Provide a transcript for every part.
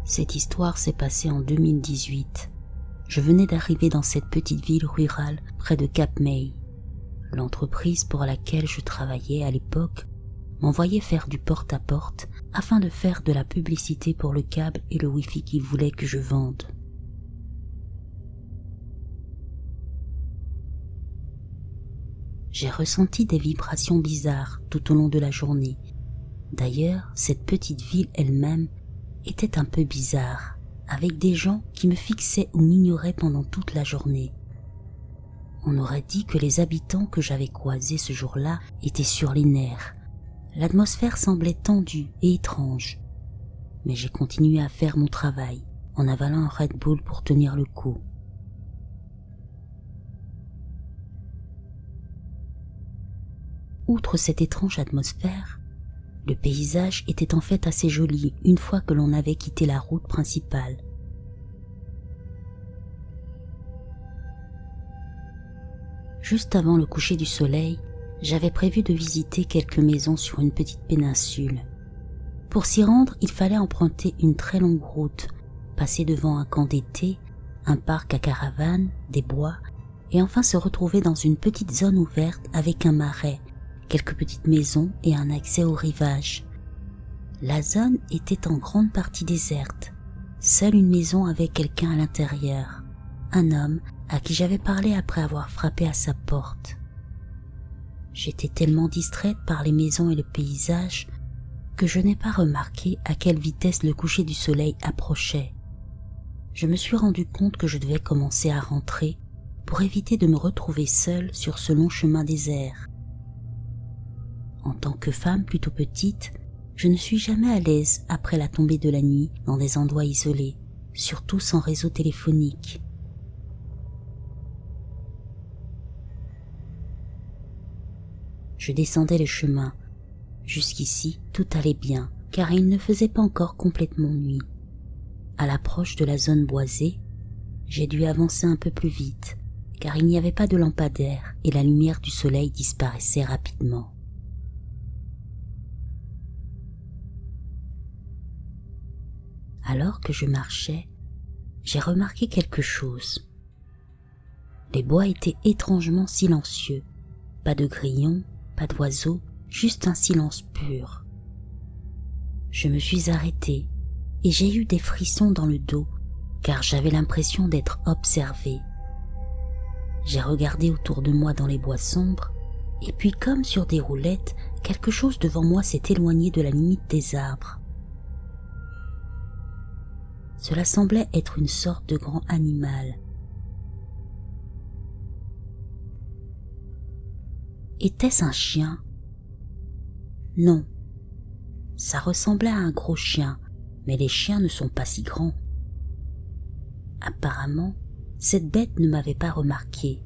Cette histoire s'est passée en 2018. Je venais d'arriver dans cette petite ville rurale près de Cap May. L'entreprise pour laquelle je travaillais à l'époque m'envoyait faire du porte-à-porte afin de faire de la publicité pour le câble et le Wi-Fi qu'ils voulaient que je vende. J'ai ressenti des vibrations bizarres tout au long de la journée. D'ailleurs, cette petite ville elle-même était un peu bizarre, avec des gens qui me fixaient ou m'ignoraient pendant toute la journée. On aurait dit que les habitants que j'avais croisés ce jour-là étaient sur les nerfs. L'atmosphère semblait tendue et étrange. Mais j'ai continué à faire mon travail, en avalant un Red Bull pour tenir le coup. Outre cette étrange atmosphère, le paysage était en fait assez joli une fois que l'on avait quitté la route principale. Juste avant le coucher du soleil, j'avais prévu de visiter quelques maisons sur une petite péninsule. Pour s'y rendre, il fallait emprunter une très longue route, passer devant un camp d'été, un parc à caravanes, des bois, et enfin se retrouver dans une petite zone ouverte avec un marais, quelques petites maisons et un accès au rivage. La zone était en grande partie déserte. Seule une maison avait quelqu'un à l'intérieur, un homme à qui j'avais parlé après avoir frappé à sa porte. J'étais tellement distraite par les maisons et le paysage que je n'ai pas remarqué à quelle vitesse le coucher du soleil approchait. Je me suis rendu compte que je devais commencer à rentrer pour éviter de me retrouver seule sur ce long chemin désert. En tant que femme plutôt petite, je ne suis jamais à l'aise après la tombée de la nuit dans des endroits isolés, surtout sans réseau téléphonique. Je descendais le chemin. Jusqu'ici, tout allait bien, car il ne faisait pas encore complètement nuit. À l'approche de la zone boisée, j'ai dû avancer un peu plus vite, car il n'y avait pas de lampadaire et la lumière du soleil disparaissait rapidement. Alors que je marchais, j'ai remarqué quelque chose. Les bois étaient étrangement silencieux. Pas de grillons, pas d'oiseaux, juste un silence pur. Je me suis arrêtée et j'ai eu des frissons dans le dos car j'avais l'impression d'être observée. J'ai regardé autour de moi dans les bois sombres et puis comme sur des roulettes, quelque chose devant moi s'est éloigné de la limite des arbres. Cela semblait être une sorte de grand animal. Était-ce un chien? Non. Ça ressemblait à un gros chien, mais les chiens ne sont pas si grands. Apparemment, cette bête ne m'avait pas remarqué.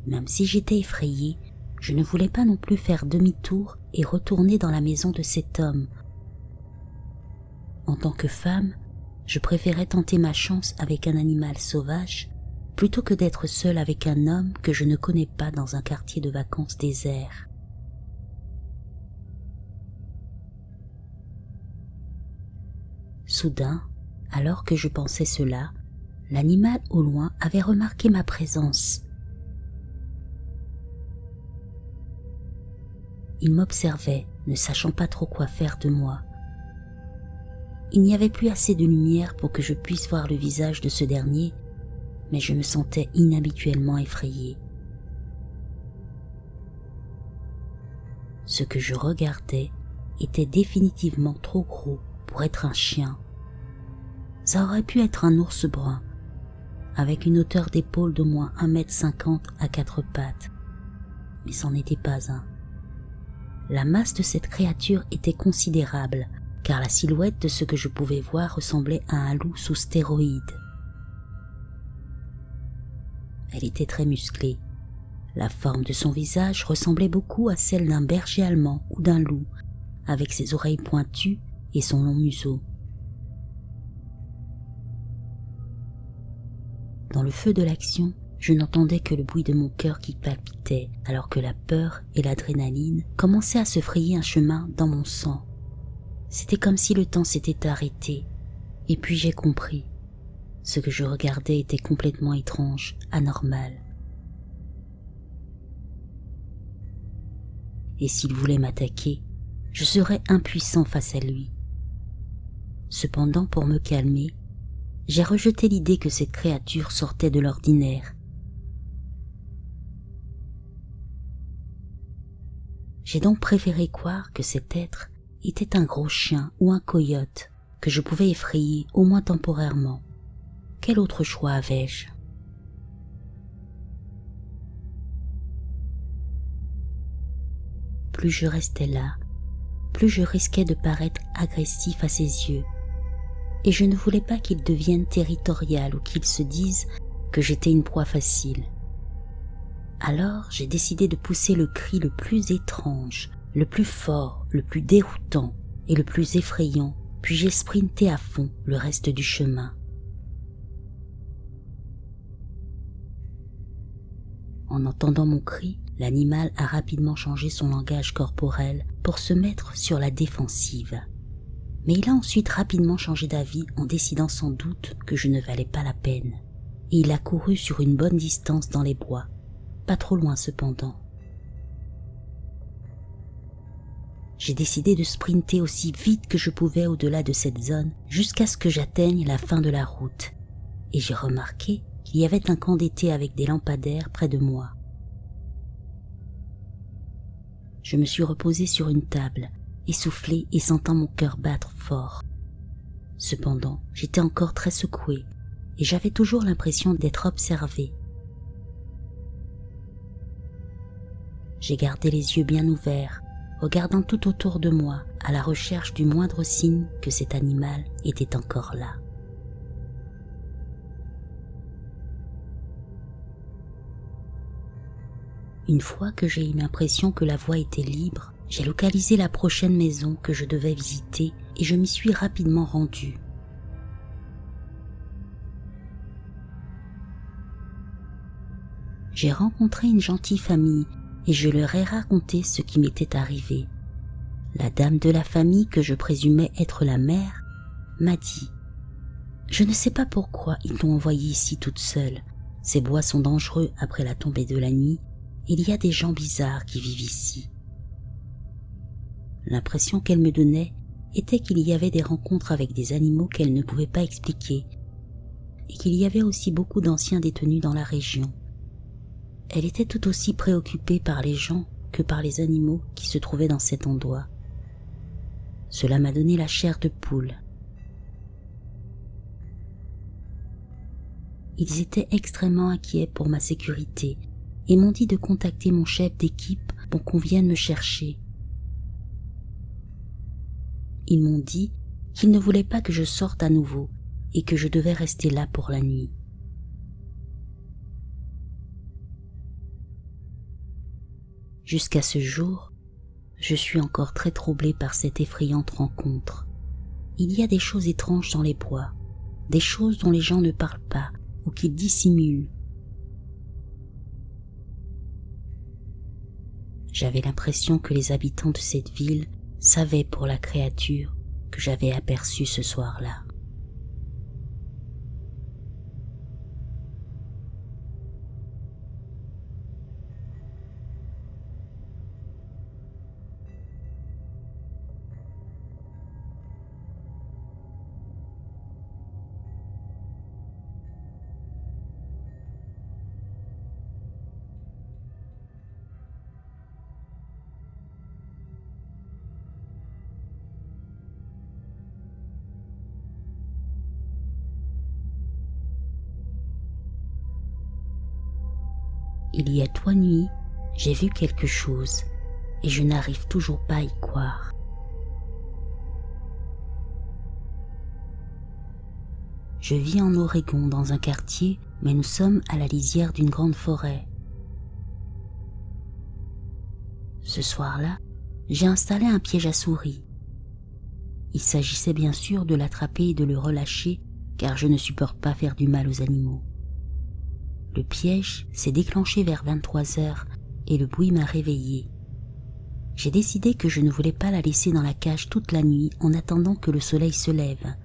Même si j'étais effrayée, je ne voulais pas non plus faire demi-tour et retourner dans la maison de cet homme. En tant que femme, je préférais tenter ma chance avec un animal sauvage plutôt que d'être seule avec un homme que je ne connais pas dans un quartier de vacances désert. Soudain, alors que je pensais cela, l'animal au loin avait remarqué ma présence. Il m'observait, ne sachant pas trop quoi faire de moi. Il n'y avait plus assez de lumière pour que je puisse voir le visage de ce dernier, mais je me sentais inhabituellement effrayée. Ce que je regardais était définitivement trop gros pour être un chien. Ça aurait pu être un ours brun, avec une hauteur d'épaule d'au moins 1,50 m à 4 pattes, mais c'en n'était pas un. La masse de cette créature était considérable, car la silhouette de ce que je pouvais voir ressemblait à un loup sous stéroïdes. Elle était très musclée. La forme de son visage ressemblait beaucoup à celle d'un berger allemand ou d'un loup, avec ses oreilles pointues et son long museau. Dans le feu de l'action, je n'entendais que le bruit de mon cœur qui palpitait, alors que la peur et l'adrénaline commençaient à se frayer un chemin dans mon sang. C'était comme si le temps s'était arrêté. Et puis j'ai compris. Ce que je regardais était complètement étrange, anormal. Et s'il voulait m'attaquer, je serais impuissant face à lui. Cependant, pour me calmer, j'ai rejeté l'idée que cette créature sortait de l'ordinaire. J'ai donc préféré croire que cet être était un gros chien ou un coyote que je pouvais effrayer au moins temporairement. Quel autre choix avais-je? Plus je restais là, plus je risquais de paraître agressif à ses yeux, et je ne voulais pas qu'il devienne territorial ou qu'il se dise que j'étais une proie facile. Alors j'ai décidé de pousser le cri le plus étrange, le plus fort, le plus déroutant et le plus effrayant, puis j'ai sprinté à fond le reste du chemin. En entendant mon cri, l'animal a rapidement changé son langage corporel pour se mettre sur la défensive. Mais il a ensuite rapidement changé d'avis en décidant sans doute que je ne valais pas la peine. Et il a couru sur une bonne distance dans les bois, pas trop loin cependant. J'ai décidé de sprinter aussi vite que je pouvais au-delà de cette zone jusqu'à ce que j'atteigne la fin de la route. Et j'ai remarqué qu'il y avait un camp d'été avec des lampadaires près de moi. Je me suis reposé sur une table, essoufflé et sentant mon cœur battre fort. Cependant, j'étais encore très secoué et j'avais toujours l'impression d'être observé. J'ai gardé les yeux bien ouverts, regardant tout autour de moi à la recherche du moindre signe que cet animal était encore là. Une fois que j'ai eu l'impression que la voie était libre, j'ai localisé la prochaine maison que je devais visiter et je m'y suis rapidement rendu. J'ai rencontré une gentille famille et je leur ai raconté ce qui m'était arrivé. La dame de la famille, que je présumais être la mère, m'a dit « Je ne sais pas pourquoi ils t'ont envoyée ici toute seule. Ces bois sont dangereux après la tombée de la nuit. Il y a des gens bizarres qui vivent ici. » L'impression qu'elle me donnait était qu'il y avait des rencontres avec des animaux qu'elle ne pouvait pas expliquer et qu'il y avait aussi beaucoup d'anciens détenus dans la région. Elle était tout aussi préoccupée par les gens que par les animaux qui se trouvaient dans cet endroit. Cela m'a donné la chair de poule. Ils étaient extrêmement inquiets pour ma sécurité et m'ont dit de contacter mon chef d'équipe pour qu'on vienne me chercher. Ils m'ont dit qu'ils ne voulaient pas que je sorte à nouveau et que je devais rester là pour la nuit. Jusqu'à ce jour, je suis encore très troublé par cette effrayante rencontre. Il y a des choses étranges dans les bois, des choses dont les gens ne parlent pas ou qu'ils dissimulent. J'avais l'impression que les habitants de cette ville savaient pour la créature que j'avais aperçue ce soir-là. Il y a 3 nuits, j'ai vu quelque chose et je n'arrive toujours pas à y croire. Je vis en Oregon dans un quartier, mais nous sommes à la lisière d'une grande forêt. Ce soir-là, j'ai installé un piège à souris. Il s'agissait bien sûr de l'attraper et de le relâcher, car je ne supporte pas faire du mal aux animaux. Le piège s'est déclenché vers 23 heures et le bruit m'a réveillé. j'ai décidé que je ne voulais pas la laisser dans la cage toute la nuit en attendant que le soleil se lève.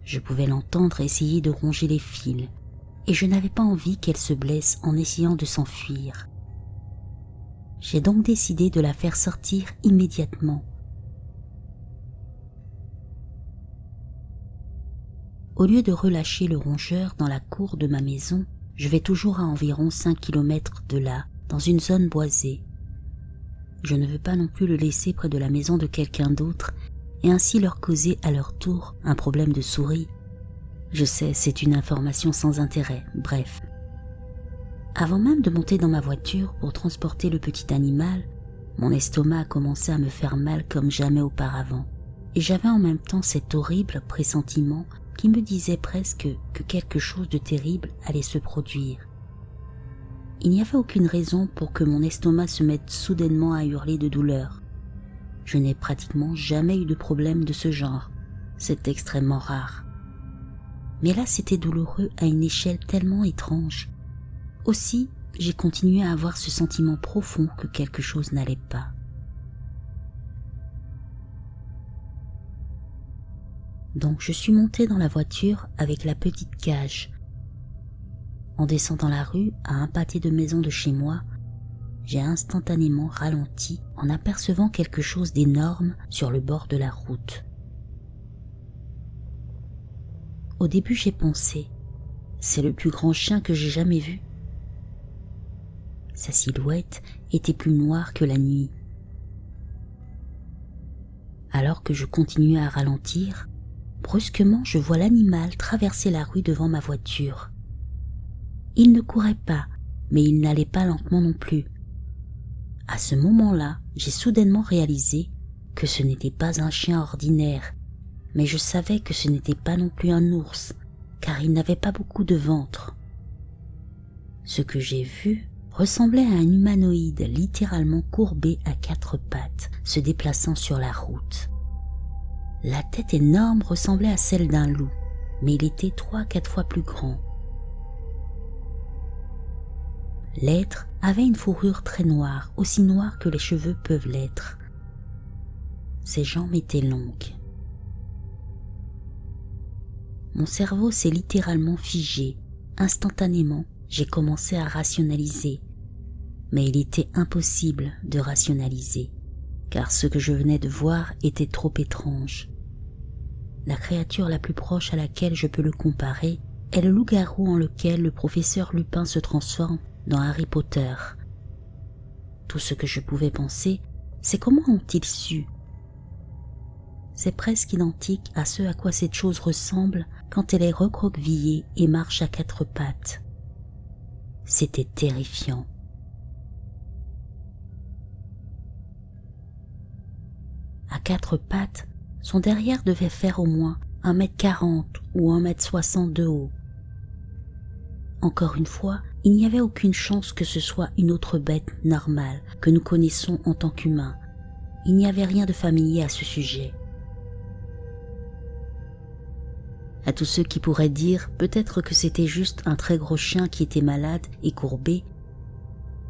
Je pouvais l'entendre essayer de ronger les fils, et je n'avais pas envie qu'elle se blesse en essayant de s'enfuir. J'ai donc décidé de la faire sortir immédiatement. Au lieu de relâcher le rongeur dans la cour de ma maison, je vais toujours à environ 5 km de là, dans une zone boisée. Je ne veux pas non plus le laisser près de la maison de quelqu'un d'autre et ainsi leur causer à leur tour un problème de souris. Je sais, c'est une information sans intérêt, bref. Avant même de monter dans ma voiture pour transporter le petit animal, mon estomac a commencé à me faire mal comme jamais auparavant, et j'avais en même temps cet horrible pressentiment qui me disait presque que quelque chose de terrible allait se produire. Il n'y avait aucune raison pour que mon estomac se mette soudainement à hurler de douleur. Je n'ai pratiquement jamais eu de problème de ce genre, c'est extrêmement rare. Mais là c'était douloureux à une échelle tellement étrange. Aussi, j'ai continué à avoir ce sentiment profond que quelque chose n'allait pas. Donc je suis montée dans la voiture avec la petite cage. En descendant la rue à un pâté de maison de chez moi, j'ai instantanément ralenti en apercevant quelque chose d'énorme sur le bord de la route. Au début j'ai pensé, c'est le plus grand chien que j'ai jamais vu. Sa silhouette était plus noire que la nuit. Alors que je continuais à ralentir, brusquement je vois l'animal traverser la rue devant ma voiture. Il ne courait pas, mais il n'allait pas lentement non plus. À ce moment-là, j'ai soudainement réalisé que ce n'était pas un chien ordinaire, mais je savais que ce n'était pas non plus un ours, car il n'avait pas beaucoup de ventre. Ce que j'ai vu ressemblait à un humanoïde littéralement courbé à 4 pattes, se déplaçant sur la route. La tête énorme ressemblait à celle d'un loup, mais il était 3 à 4 fois plus grand. L'être avait une fourrure très noire, aussi noire que les cheveux peuvent l'être. Ses jambes étaient longues. Mon cerveau s'est littéralement figé. Instantanément, j'ai commencé à rationaliser. Mais il était impossible de rationaliser, car ce que je venais de voir était trop étrange. La créature la plus proche à laquelle je peux le comparer est le loup-garou en lequel le professeur Lupin se transforme dans Harry Potter. Tout ce que je pouvais penser, c'est comment ont-ils su? C'est presque identique à ce à quoi cette chose ressemble quand elle est recroquevillée et marche à 4 pattes. C'était terrifiant. À 4 pattes, son derrière devait faire au moins 1,40 m ou 1,60 m de haut. Encore une fois, il n'y avait aucune chance que ce soit une autre bête normale que nous connaissons en tant qu'humains. Il n'y avait rien de familier à ce sujet. À tous ceux qui pourraient dire peut-être que c'était juste un très gros chien qui était malade et courbé,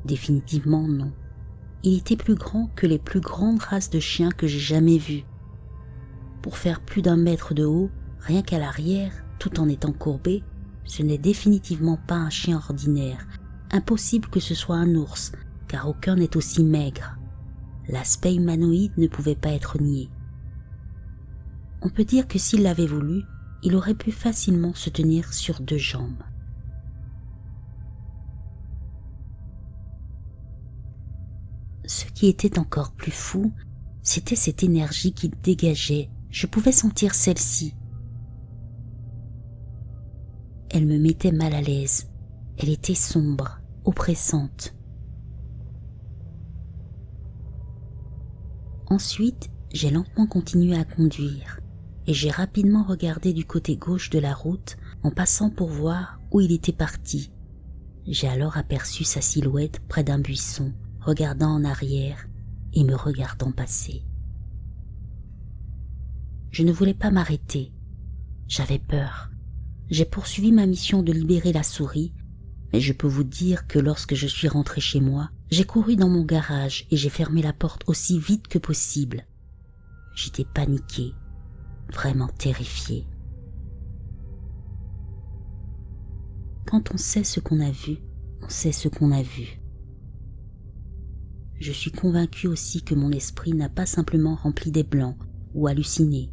définitivement non. Il était plus grand que les plus grandes races de chiens que j'ai jamais vues. Pour faire plus d'1 mètre de haut, rien qu'à l'arrière, tout en étant courbé, ce n'est définitivement pas un chien ordinaire. Impossible que ce soit un ours, car aucun n'est aussi maigre. L'aspect humanoïde ne pouvait pas être nié. On peut dire que s'il l'avait voulu, il aurait pu facilement se tenir sur 2 jambes. Ce qui était encore plus fou, c'était cette énergie qu'il dégageait. Je pouvais sentir celle-ci. Elle me mettait mal à l'aise. Elle était sombre, oppressante. Ensuite, j'ai lentement continué à conduire et j'ai rapidement regardé du côté gauche de la route en passant pour voir où il était parti. J'ai alors aperçu sa silhouette près d'un buisson, regardant en arrière et me regardant passer. Je ne voulais pas m'arrêter. J'avais peur. J'ai poursuivi ma mission de libérer la souris, mais je peux vous dire que lorsque je suis rentré chez moi, J'ai couru dans mon garage et j'ai fermé la porte aussi vite que possible. J'étais paniquée, vraiment terrifiée. Quand on sait ce qu'on a vu, on sait ce qu'on a vu. Je suis convaincue aussi que mon esprit n'a pas simplement rempli des blancs ou halluciné.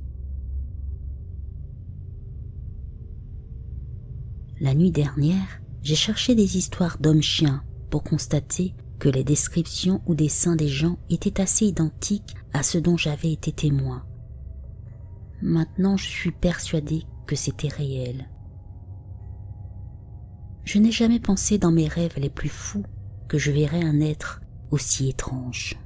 La nuit dernière, j'ai cherché des histoires d'hommes-chiens pour constater que les descriptions ou dessins des gens étaient assez identiques à ce dont j'avais été témoin. Maintenant, je suis persuadée que c'était réel. Je n'ai jamais pensé dans mes rêves les plus fous que je verrais un être aussi étrange.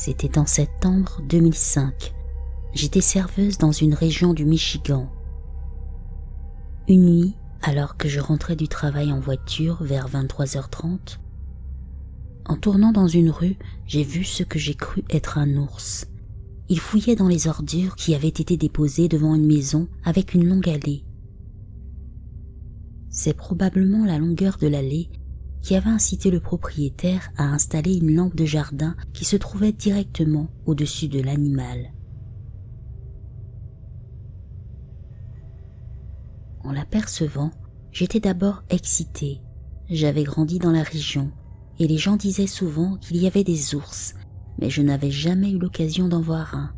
C'était en septembre 2005. J'étais serveuse dans une région du Michigan. Une nuit, alors que je rentrais du travail en voiture vers 23h30, en tournant dans une rue, j'ai vu ce que j'ai cru être un ours. Il fouillait dans les ordures qui avaient été déposées devant une maison avec une longue allée. C'est probablement la longueur de l'allée qui avait incité le propriétaire à installer une lampe de jardin qui se trouvait directement au-dessus de l'animal. En l'apercevant, j'étais d'abord excitée. J'avais grandi dans la région et les gens disaient souvent qu'il y avait des ours, mais je n'avais jamais eu l'occasion d'en voir un.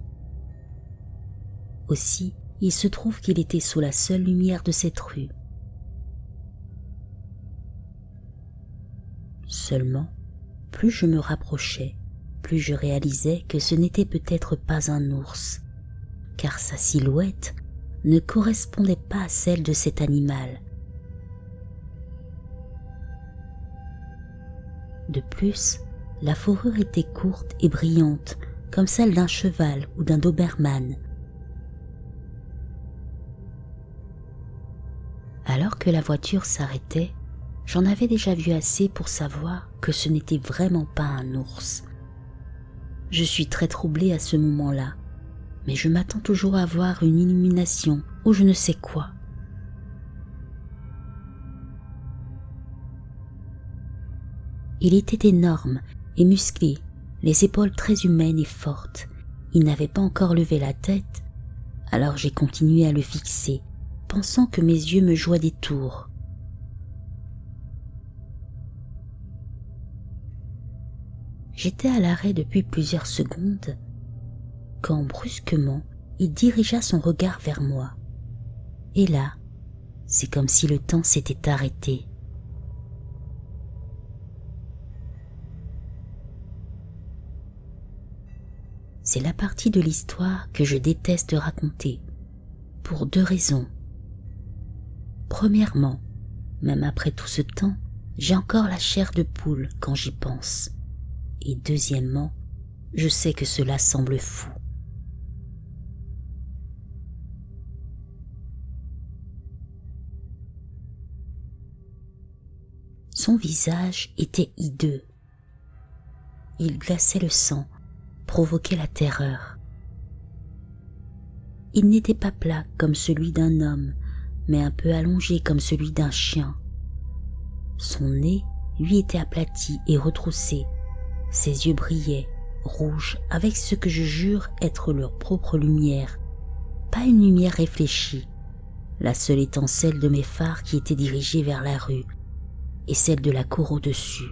Aussi, il se trouve qu'il était sous la seule lumière de cette rue. Seulement, plus je me rapprochais, plus je réalisais que ce n'était peut-être pas un ours, car sa silhouette ne correspondait pas à celle de cet animal. De plus, la fourrure était courte et brillante, comme celle d'un cheval ou d'un doberman. Alors que la voiture s'arrêtait, j'en avais déjà vu assez pour savoir que ce n'était vraiment pas un ours. Je suis très troublée à ce moment-là, mais je m'attends toujours à voir une illumination ou je ne sais quoi. Il était énorme et musclé, les épaules très humaines et fortes. Il n'avait pas encore levé la tête, alors j'ai continué à le fixer, pensant que mes yeux me jouaient des tours. J'étais à l'arrêt depuis plusieurs secondes, quand brusquement il dirigea son regard vers moi. Et là, c'est comme si le temps s'était arrêté. C'est la partie de l'histoire que je déteste raconter, pour deux raisons. Premièrement, même après tout ce temps, j'ai encore la chair de poule quand j'y pense. Et deuxièmement, je sais que cela semble fou. Son visage était hideux. Il glaçait le sang, provoquait la terreur. Il n'était pas plat comme celui d'un homme, mais un peu allongé comme celui d'un chien. Son nez, lui, était aplati et retroussé. Ses yeux brillaient, rouges, avec ce que je jure être leur propre lumière. Pas une lumière réfléchie, la seule étant celle de mes phares qui étaient dirigés vers la rue, et celle de la cour au-dessus.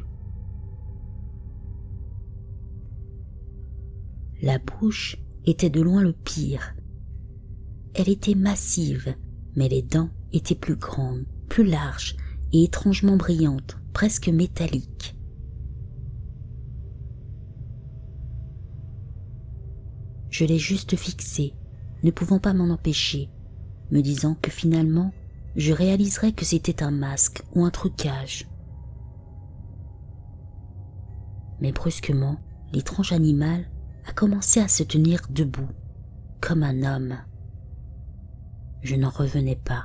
La bouche était de loin le pire. Elle était massive, mais les dents étaient plus grandes, plus larges et étrangement brillantes, presque métalliques. Je l'ai juste fixé, ne pouvant pas m'en empêcher, me disant que finalement, je réaliserais que c'était un masque ou un trucage. Mais brusquement, l'étrange animal a commencé à se tenir debout, comme un homme. Je n'en revenais pas.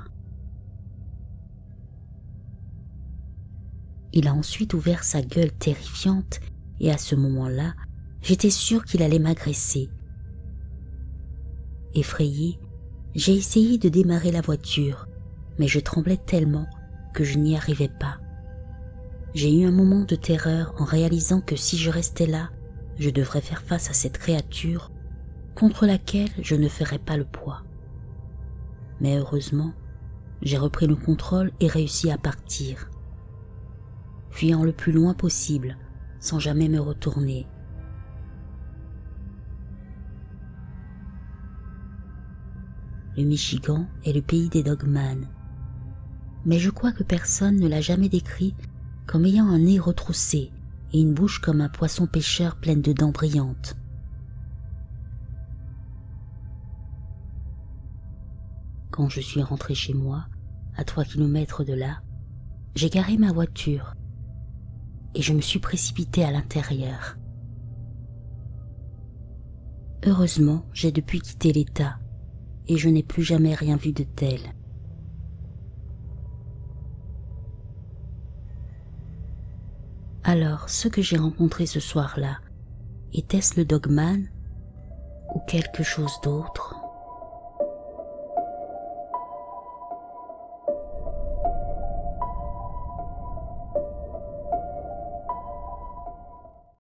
Il a ensuite ouvert sa gueule terrifiante et à ce moment-là, j'étais sûre qu'il allait m'agresser. Effrayée, j'ai essayé de démarrer la voiture, mais je tremblais tellement que je n'y arrivais pas. J'ai eu un moment de terreur en réalisant que si je restais là, je devrais faire face à cette créature contre laquelle je ne ferais pas le poids. Mais heureusement, j'ai repris le contrôle et réussi à partir, fuyant le plus loin possible sans jamais me retourner. Le Michigan est le pays des dogman, mais je crois que personne ne l'a jamais décrit comme ayant un nez retroussé et une bouche comme un poisson pêcheur pleine de dents brillantes. Quand je suis rentré chez moi, à 3 kilomètres de là, j'ai garé ma voiture et je me suis précipité à l'intérieur. Heureusement, j'ai depuis quitté l'État et je n'ai plus jamais rien vu de tel. Alors, ce que j'ai rencontré ce soir-là, était-ce le dogman ou quelque chose d'autre ?